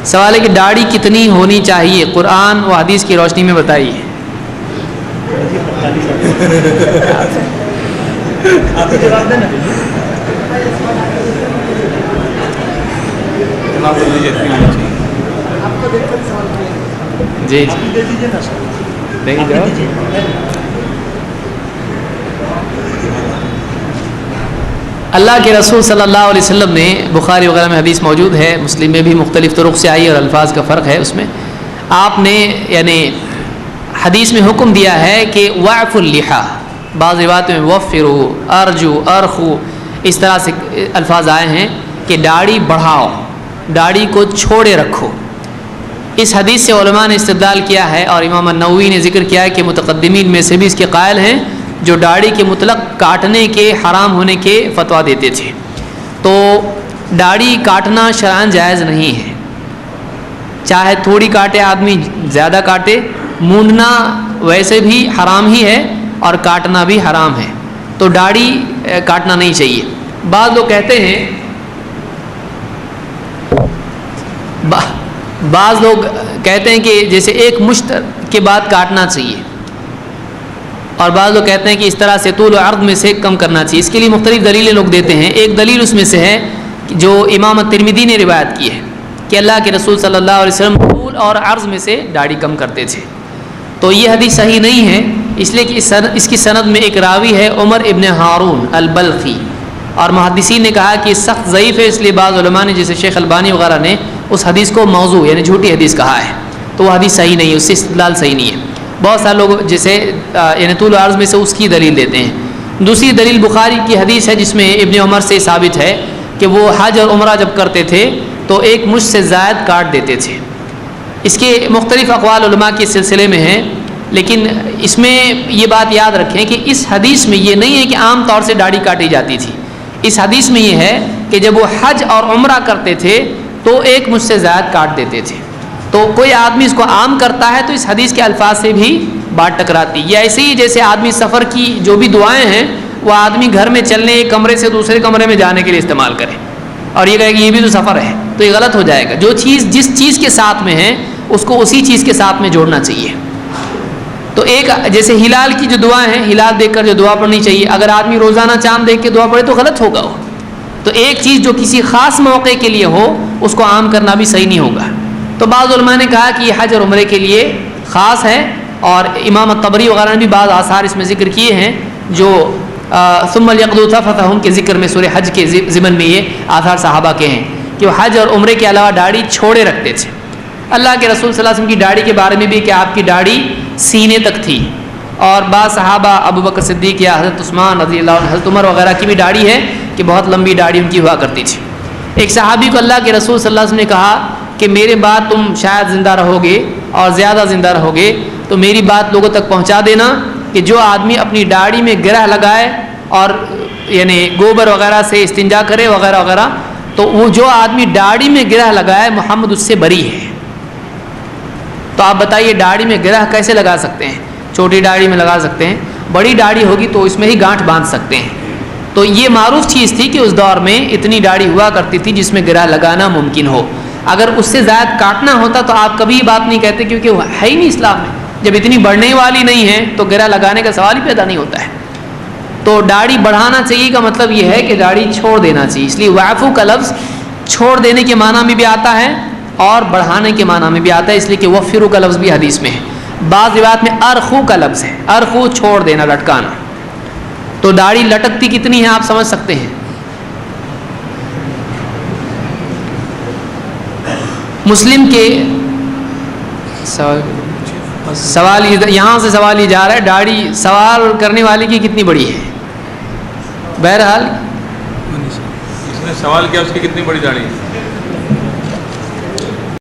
سوال ہے کہ داڑھی کتنی ہونی چاہیے، قرآن و حدیث کی روشنی میں بتائیے۔ جی جی اللہ کے رسول صلی اللہ علیہ وسلم نے، بخاری وغیرہ میں حدیث موجود ہے، مسلم میں بھی مختلف طرق سے آئی اور الفاظ کا فرق ہے اس میں، آپ نے یعنی حدیث میں حکم دیا ہے کہ وعف اللحا، بعض روایت میں وفروا، ارجو، ارخو، اس طرح سے الفاظ آئے ہیں کہ داڑھی بڑھاؤ، داڑھی کو چھوڑے رکھو۔ اس حدیث سے علماء نے استدلال کیا ہے اور امام النووی نے ذکر کیا ہے کہ متقدمین میں سے بھی اس کے قائل ہیں جو داڑھی کے مطلق کاٹنے کے حرام ہونے کے فتویٰ دیتے تھے۔ تو داڑھی کاٹنا شرعاً جائز نہیں ہے، چاہے تھوڑی کاٹے آدمی، زیادہ کاٹے، مونڈنا ویسے بھی حرام ہی ہے اور کاٹنا بھی حرام ہے، تو داڑھی کاٹنا نہیں چاہیے۔ بعض لوگ کہتے ہیں، بعض لوگ کہتے ہیں کہ جیسے ایک مشت کے بعد کاٹنا چاہیے، اور بعض لوگ کہتے ہیں کہ اس طرح سے طول و عرض میں سے کم کرنا چاہیے۔ اس کے لیے مختلف دلیلیں لوگ دیتے ہیں۔ ایک دلیل اس میں سے ہے جو امام ترمذی نے روایت کی ہے کہ اللہ کے رسول صلی اللہ علیہ وسلم طول اور عرض میں سے داڑھی کم کرتے تھے، تو یہ حدیث صحیح نہیں ہے، اس لیے کہ اس کی سند میں ایک راوی ہے عمر ابن ہارون البلخی، اور محدثین نے کہا کہ سخت ضعیف ہے، اس لیے بعض علماء نے جیسے شیخ البانی وغیرہ نے اس حدیث کو موضوع یعنی جھوٹی حدیث کہا ہے، تو وہ حدیث صحیح نہیں ہے، اس سے استدلال صحیح نہیں ہے۔ بہت سارے لوگ جیسے یعنی طول و عرض میں سے اس کی دلیل دیتے ہیں۔ دوسری دلیل بخاری کی حدیث ہے جس میں ابن عمر سے ثابت ہے کہ وہ حج اور عمرہ جب کرتے تھے تو ایک مشت سے زائد کاٹ دیتے تھے۔ اس کے مختلف اقوال علماء کے سلسلے میں ہیں، لیکن اس میں یہ بات یاد رکھیں کہ اس حدیث میں یہ نہیں ہے کہ عام طور سے داڑھی کاٹی جاتی تھی، اس حدیث میں یہ ہے کہ جب وہ حج اور عمرہ کرتے تھے تو ایک مشت سے زائد کاٹ دیتے تھے۔ تو کوئی آدمی اس کو عام کرتا ہے تو اس حدیث کے الفاظ سے بھی بات ٹکراتی، یا ایسے ہی جیسے آدمی سفر کی جو بھی دعائیں ہیں وہ آدمی گھر میں چلنے، ایک کمرے سے دوسرے کمرے میں جانے کے لیے استعمال کرے اور یہ کہے کہ یہ بھی تو سفر ہے، تو یہ غلط ہو جائے گا۔ جو چیز جس چیز کے ساتھ میں ہے اس کو اسی چیز کے ساتھ میں جوڑنا چاہیے۔ تو ایک جیسے ہلال کی جو دعائیں ہیں، ہلال دیکھ کر جو دعا پڑھنی چاہیے، اگر آدمی روزانہ چاند دیکھ کے دعا پڑھے تو غلط ہوگا وہ۔ تو ایک چیز جو کسی خاص موقع کے لیے ہو اس کو عام کرنا بھی صحیح نہیں ہوگا۔ تو بعض علماء نے کہا کہ یہ حج اور عمرے کے لیے خاص ہے، اور امام الطبری وغیرہ نے بھی بعض آثار اس میں ذکر کیے ہیں جو ثم لیقضوا تفثهم کے ذکر میں سورہ حج کے ضمن میں یہ آثار صحابہ کے ہیں کہ وہ حج اور عمرے کے علاوہ داڑھی چھوڑے رکھتے تھے۔ اللہ کے رسول صلی اللہ علیہ وسلم کی داڑھی کے بارے میں بھی کہ آپ کی داڑھی سینے تک تھی، اور بعض صحابہ ابو بکر صدیق یا حضرت عثمان رضی اللہ عنہ، حضرت عمر وغیرہ کی بھی داڑھی ہے کہ بہت لمبی داڑھی ان کی ہوا کرتی تھی۔ ایک صحابی کو اللہ کے رسول صلی اللہ علیہ وسلم نے کہا کہ میرے بعد تم شاید زندہ رہو گے اور زیادہ زندہ رہو گے، تو میری بات لوگوں تک پہنچا دینا کہ جو آدمی اپنی داڑھی میں گرہ لگائے اور یعنی گوبر وغیرہ سے استنجا کرے وغیرہ وغیرہ، تو وہ جو آدمی داڑھی میں گرہ لگائے محمد اس سے بری ہے۔ تو آپ بتائیے داڑھی میں گرہ کیسے لگا سکتے ہیں؟ چھوٹی داڑھی میں لگا سکتے ہیں، بڑی داڑھی ہوگی تو اس میں ہی گانٹھ باندھ سکتے ہیں۔ تو یہ معروف چیز تھی کہ اس دور میں اتنی داڑھی ہوا کرتی تھی جس میں گرہ لگانا ممکن ہو۔ اگر اس سے زائد کاٹنا ہوتا تو آپ کبھی بات نہیں کہتے، کیونکہ وہ ہے ہی نہیں اسلام میں۔ جب اتنی بڑھنے والی نہیں ہے تو گرہ لگانے کا سوال ہی پیدا نہیں ہوتا ہے۔ تو داڑھی بڑھانا چاہیے کا مطلب یہ ہے کہ داڑھی چھوڑ دینا چاہیے، اس لیے وعفو کا لفظ چھوڑ دینے کے معنی میں بھی آتا ہے اور بڑھانے کے معنی میں بھی آتا ہے، اس لیے کہ وفرو کا لفظ بھی حدیث میں ہے۔ بعض روایت میں ارخو کا لفظ ہے، ارخو چھوڑ دینا، لٹکانا۔ تو داڑھی لٹکتی کتنی ہے آپ سمجھ سکتے ہیں۔ مسلم کے سوال یہاں سے سوال یہ جا رہا ہے داڑھی سوال کرنے والے کی کتنی بڑی ہے۔ بہرحال اس نے سوال کیا اس کی کتنی بڑی داڑھی ہے۔